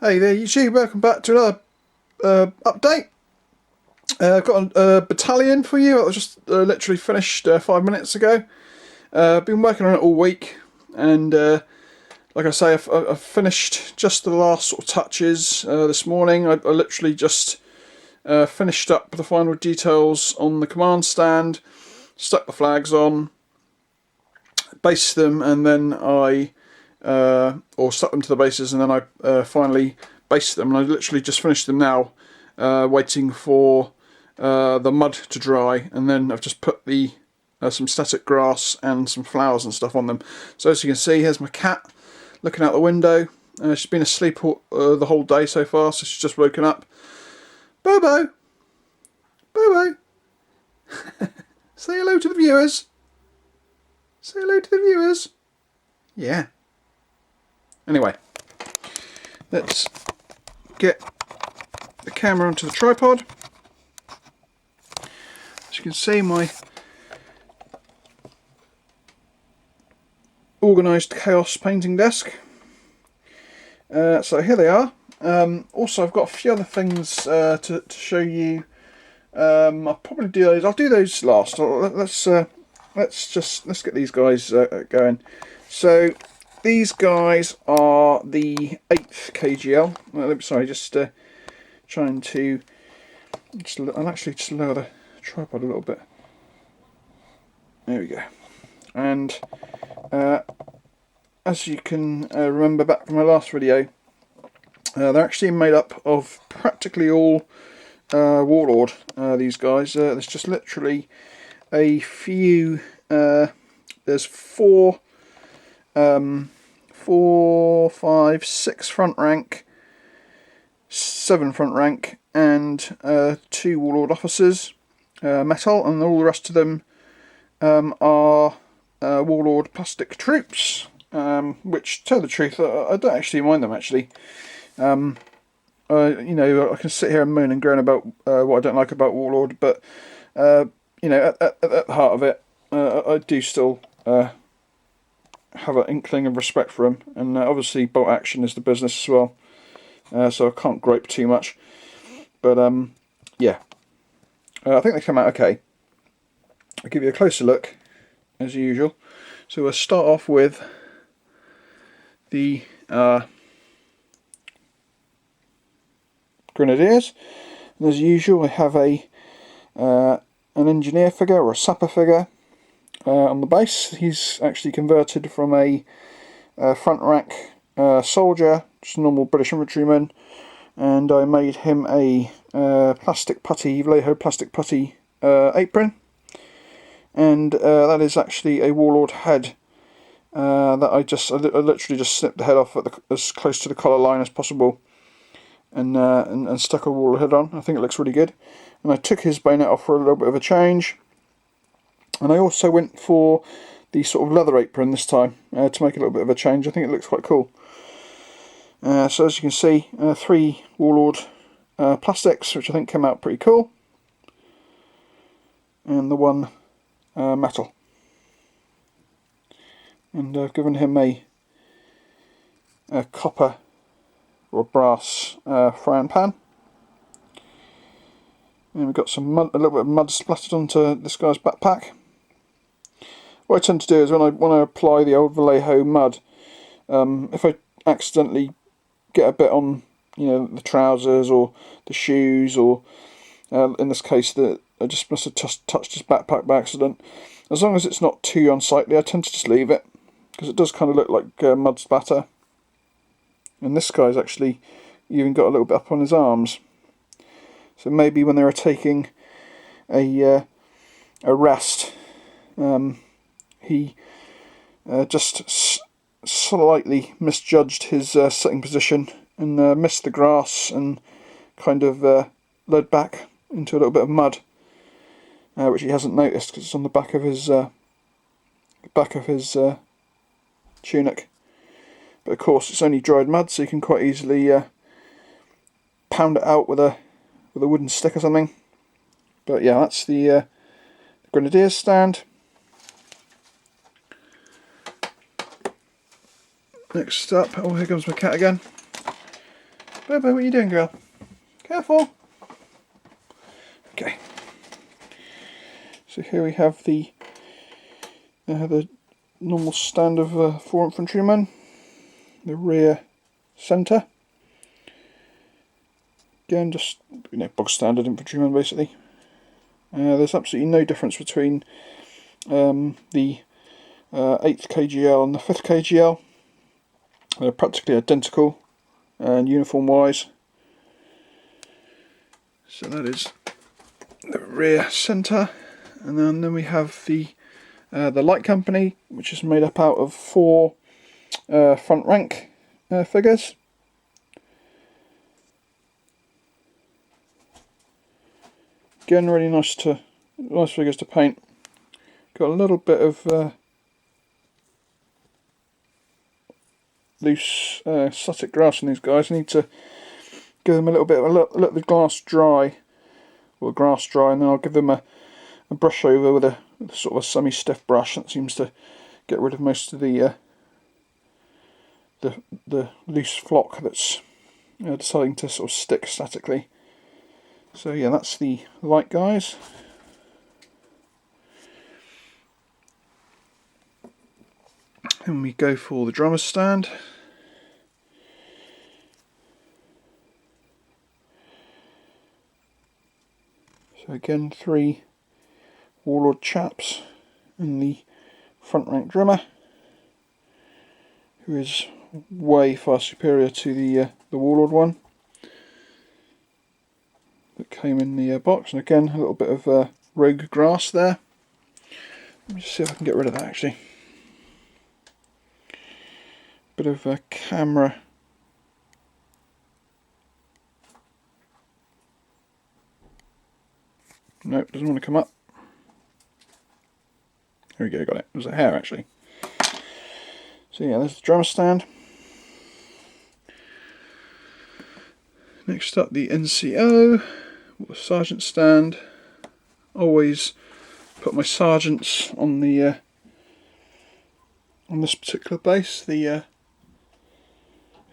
Hey there YouTube, welcome back to another update. I've got a battalion for you. I was just literally finished 5 minutes ago. I've been working on it all week, and like I say, I've finished just the last sort of touches this morning. I literally just finished up the final details on the command stand, stuck the flags on, based them, and then or stuck them to the bases, and then I finally based them. And I literally just finished them now, waiting for the mud to dry, and then I've just put the some static grass and some flowers and stuff on them. So as you can see, here's my cat looking out the window. She's been asleep the whole day so far, so she's just woken up. Beau, Beau, say hello to the viewers. Say hello to the viewers. Yeah. Anyway, let's get the camera onto the tripod. As you can see, my organised chaos painting desk. So here they are. Also, I've got a few other things to show you. I'll probably do those. I'll do those last. Let's get these guys going. So these guys are the 8th KGL. Sorry, just trying to. I'll actually just lower the tripod a little bit. There we go. And as you can remember back from my last video, they're actually made up of practically all Warlord. These guys. There's just literally a few. There's 4, 5, 6 front rank, 7 front rank, and 2 Warlord officers, metal, and all the rest of them are Warlord plastic troops. Which, to tell the truth, I don't actually mind them actually. You know, I can sit here and moan and groan about what I don't like about Warlord, but you know, at the heart of it, I do still have an inkling of respect for him, and obviously bolt action is the business as well, so I can't gripe too much. But yeah, I think they come out okay. I'll give you a closer look as usual. So we'll start off with the Grenadiers, and as usual I have an engineer figure or a sapper figure on the base. He's actually converted from a front rank soldier, just a normal British infantryman, and I made him a plastic putty, Vallejo plastic putty apron, and that is actually a Warlord head that I literally just snipped the head off at as close to the collar line as possible, and stuck a Warlord head on. I think it looks really good. And I took his bayonet off for a little bit of a change. And I also went for the sort of leather apron this time to make a little bit of a change. I think it looks quite cool. So as you can see, 3 Warlord plastics, which I think came out pretty cool. And the 1 metal. And I've given him a copper or brass frying pan. And we've got some mud, a little bit of mud splattered onto this guy's backpack. What I tend to do is when I apply the old Vallejo mud, if I accidentally get a bit on, you know, the trousers or the shoes, or in this case that I just must have touched his backpack by accident, as long as it's not too unsightly, I tend to just leave it, because it does kind of look like mud splatter. And this guy's actually even got a little bit up on his arms. So maybe when they were taking a rest, he just slightly misjudged his sitting position and missed the grass and kind of led back into a little bit of mud, which he hasn't noticed because it's on the back of his tunic. But of course, it's only dried mud, so you can quite easily pound it out with a wooden stick or something. But yeah, that's the Grenadier stand. Next up, oh, here comes my cat again. Beau, what are you doing, girl? Careful! Okay. So here we have the normal stand of 4 infantrymen, the rear centre. Again, just bog standard infantrymen basically. There's absolutely no difference between the 8th KGL and the 5th KGL. They're practically identical and uniform wise. So that is the rear centre, and then we have the light company, which is made up out of 4 front rank figures. Again, really nice figures to paint. Got a little bit of loose static grass in these guys. I need to give them a little bit of let the grass dry, and then I'll give them a brush over with a sort of a semi-stiff brush that seems to get rid of most of the loose flock that's deciding to sort of stick statically. So yeah, that's the light guys. Then we go for the drummer's stand. So again, 3 warlord chaps and the front rank drummer, who is way far superior to the warlord one that came in the box. And again, a little bit of rogue grass there. Let me just see if I can get rid of that actually. Bit of a camera. Nope, doesn't want to come up. There we go, got it. It was a hair actually. So yeah, there's the drummer stand. Next up, the NCO, or sergeant stand. Always put my sergeants on the on this particular base. If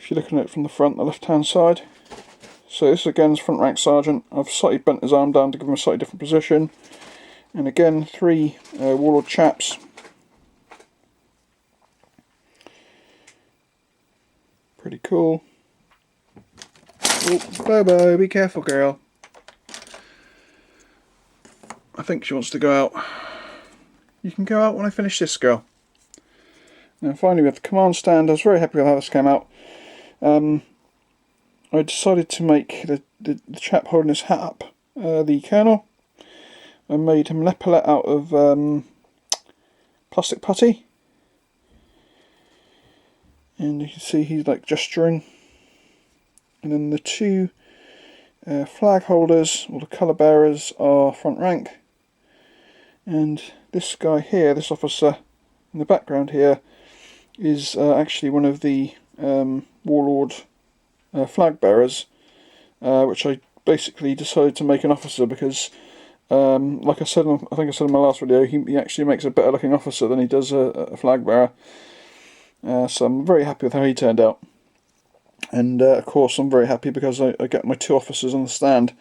you're looking at it from the front, the left-hand side. So this again is front rank sergeant. I've slightly bent his arm down to give him a slightly different position. And again, 3 warlord chaps. Pretty cool. Oh, Bobo, be careful, girl. I think she wants to go out. You can go out when I finish this, girl. And finally we have the command stand. I was very happy with how this came out. I decided to make the chap holding his hat up the colonel. I made him lepellet out of plastic putty. And you can see he's like gesturing. And then the 2 flag holders, or the colour bearers, are front rank. And this guy here, this officer in the background here, is actually one of the warlord flag bearers, which I basically decided to make an officer because, like I said, I think I said in my last video, he actually makes a better looking officer than he does a flag bearer. So I'm very happy with how he turned out. And of course I'm very happy because I get my 2 officers on the stand,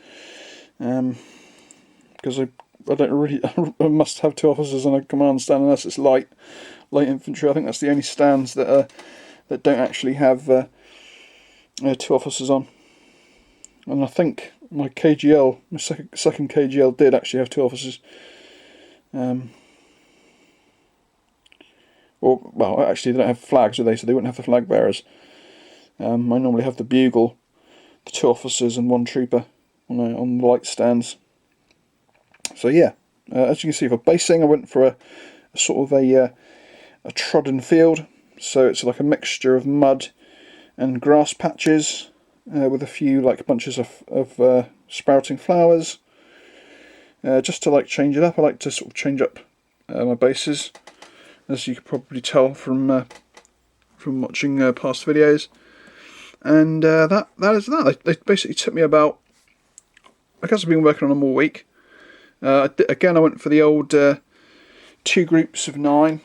because I don't really I must have 2 officers on a command stand unless it's light infantry. I think that's the only stands that don't actually have 2 officers on. And I think my KGL, my second KGL, did actually have 2 officers. Well, actually they don't have flags, do they? So they wouldn't have the flag bearers. I normally have the bugle, the 2 officers and 1 trooper on the light stands. So yeah, as you can see, for basing I went for a sort of a trodden field. So it's like a mixture of mud and grass patches with a few like bunches of sprouting flowers. Just to like change it up, I like to sort of change up my bases, as you could probably tell from watching past videos. And that is that. They basically took me about, I guess I've been working on them all week. Again, I went for the old 2 groups of 9.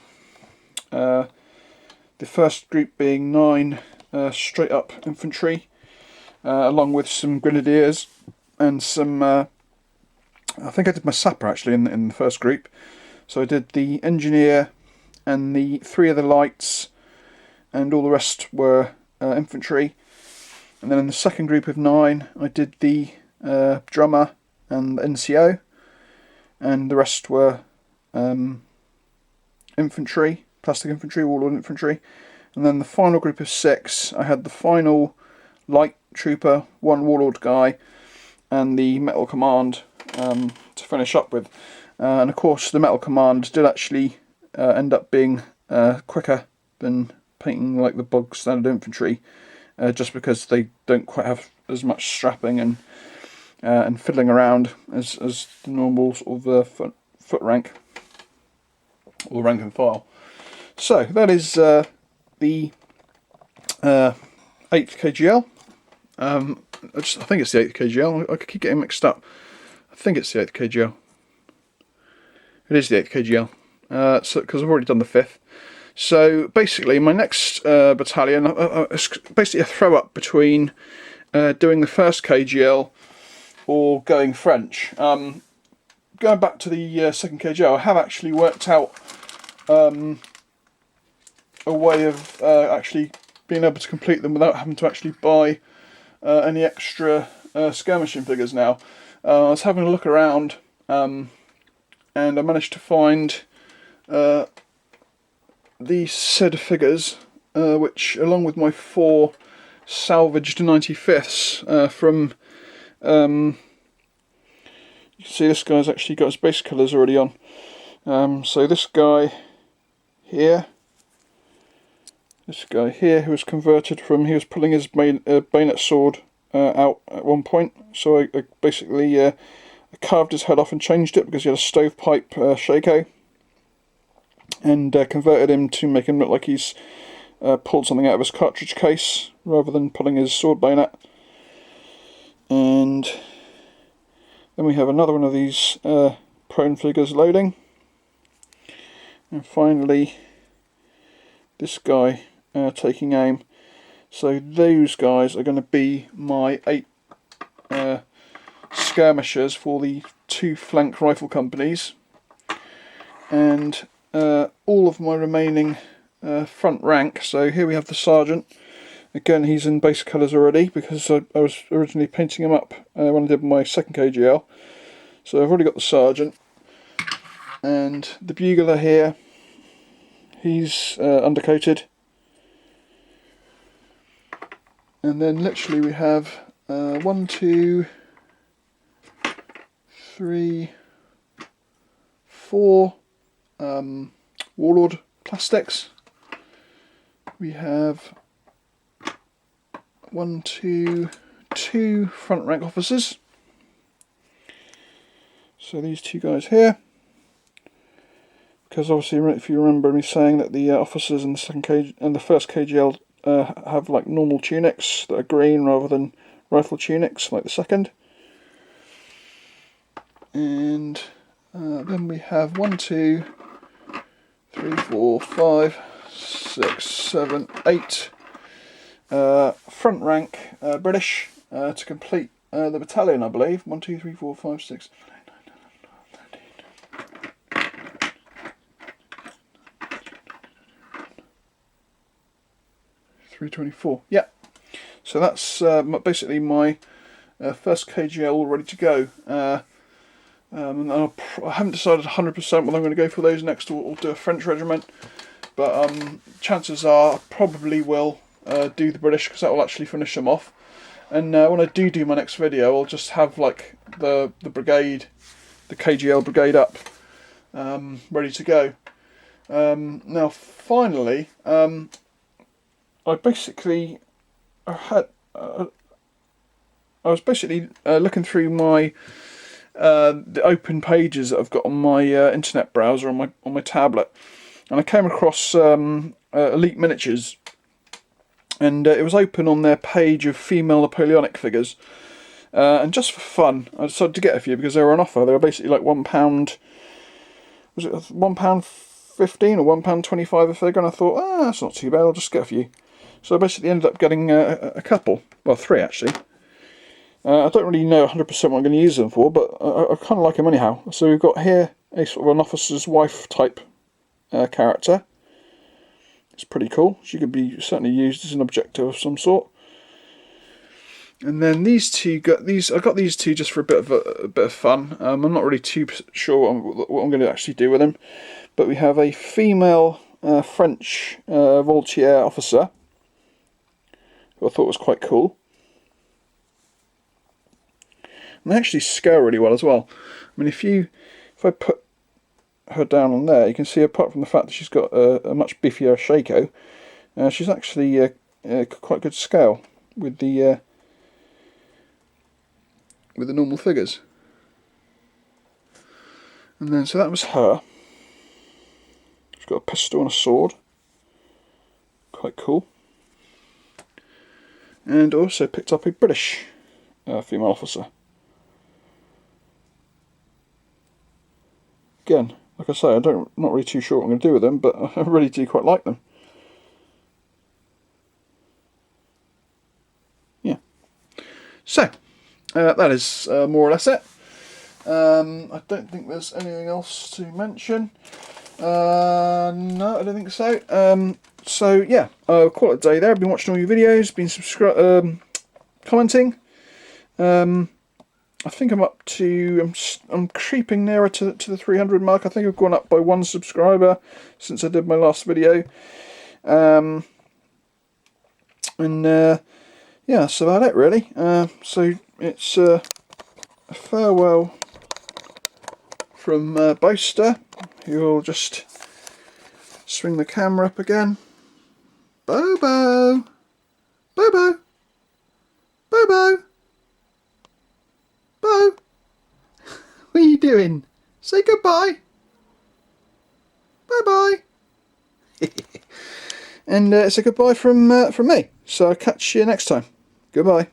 The first group being 9 straight up infantry, along with some Grenadiers and some, I think I did my sapper actually in the first group. So I did the engineer and the 3 of the lights, and all the rest were infantry. And then in the second group of 9 I did the drummer and the NCO, and the rest were infantry, plastic infantry, warlord infantry. And then the final group of 6 I had the final light trooper, 1 warlord guy, and the metal command to finish up with. And of course the metal command did actually end up being quicker than painting like the bog standard infantry, just because they don't quite have as much strapping and fiddling around as the normal sort of foot rank or rank and file. So that is the 8th KGL. I think it's the 8th KGL. I keep getting mixed up. I think it's the 8th KGL. It is the 8th KGL. So because I've already done the 5th. So basically, my next battalion is basically a throw up between doing the 1st KGL or going French. Going back to the 2nd KGL, I have actually worked out a way of actually being able to complete them without having to actually buy any extra skirmishing figures now. I was having a look around and I managed to find these set of figures, which along with my 4 salvaged 95ths from, you can see this guy's actually got his base colours already on. So this guy here, who was converted from, he was pulling his bayonet sword out at one point, so I basically I carved his head off and changed it because he had a stovepipe shako, and converted him to make him look like he's pulled something out of his cartridge case rather than pulling his sword bayonet. And then we have another one of these prone figures loading, and finally this guy taking aim. So those guys are going to be my 8 skirmishers for the 2 flank rifle companies, and all of my remaining front rank. So here we have the sergeant. Again, he's in base colours already because I was originally painting him up when I did my 2nd KGL. So I've already got the sergeant, and the bugler here, he's undercoated. And then literally we have 1, 2, 3, 4 warlord plastics. We have 1, 2, 2 front rank officers. So these 2 guys here, because obviously if you remember me saying that the officers in the 1st KGL have like normal tunics that are green rather than rifle tunics like the 2nd. And then we have 1, 2, 3, 4, 5, 6, 7, 8 front rank British to complete the battalion, I believe. 1, 2, 3, 4, 5, 6, 7, 8, 9, 10, 11, 12, 13, 24. Yeah. So that's basically my 1st KGL all ready to go. And I haven't decided 100% whether I'm going to go for those next or do a French regiment, but chances are I probably will do the British, because that will actually finish them off. And when I do my next video, I'll just have like the brigade, the KGL brigade up, ready to go. Now finally, I was basically looking through my the open pages that I've got on my internet browser on my tablet, and I came across Elite Miniatures, and it was open on their page of female Napoleonic figures, and just for fun I decided to get a few because they were on offer. They were basically like £1, was it £1.15 or £1.25 a figure, and I thought, that's not too bad, I'll just get a few. So I basically ended up getting a couple, well 3 actually. I don't really know 100% what I'm going to use them for, but I kind of like them anyhow. So we've got here a sort of an officer's wife type character. It's pretty cool. She could be certainly used as an objective of some sort. And then these two I got these two just for a bit of fun. I'm not really too sure what I'm going to actually do with them. But we have a female French Voltiers officer, who I thought was quite cool. And they actually scale really well as well. I mean, if I put her down on there, you can see, apart from the fact that she's got a much beefier shako, she's actually quite good scale with the normal figures. And then, so that was her. She's got a pistol and a sword. Quite cool. And also picked up a British female officer. Again, like I say, I'm not really too sure what I'm going to do with them, but I really do quite like them. Yeah. So, that is more or less it. I don't think there's anything else to mention. No, I don't think so. So yeah, I'll call it a day there. I've been watching all your videos, been commenting. I think I'm up to, I'm creeping nearer to the 300 mark. I think I've gone up by 1 subscriber since I did my last video. And yeah, that's about it really. So it's a farewell from Boaster, who will just swing the camera up again. Beau! Beau! Beau! Beau! Beau! What are you doing? Say goodbye. Bye bye. And it's a goodbye from me. So I'll catch you next time. Goodbye.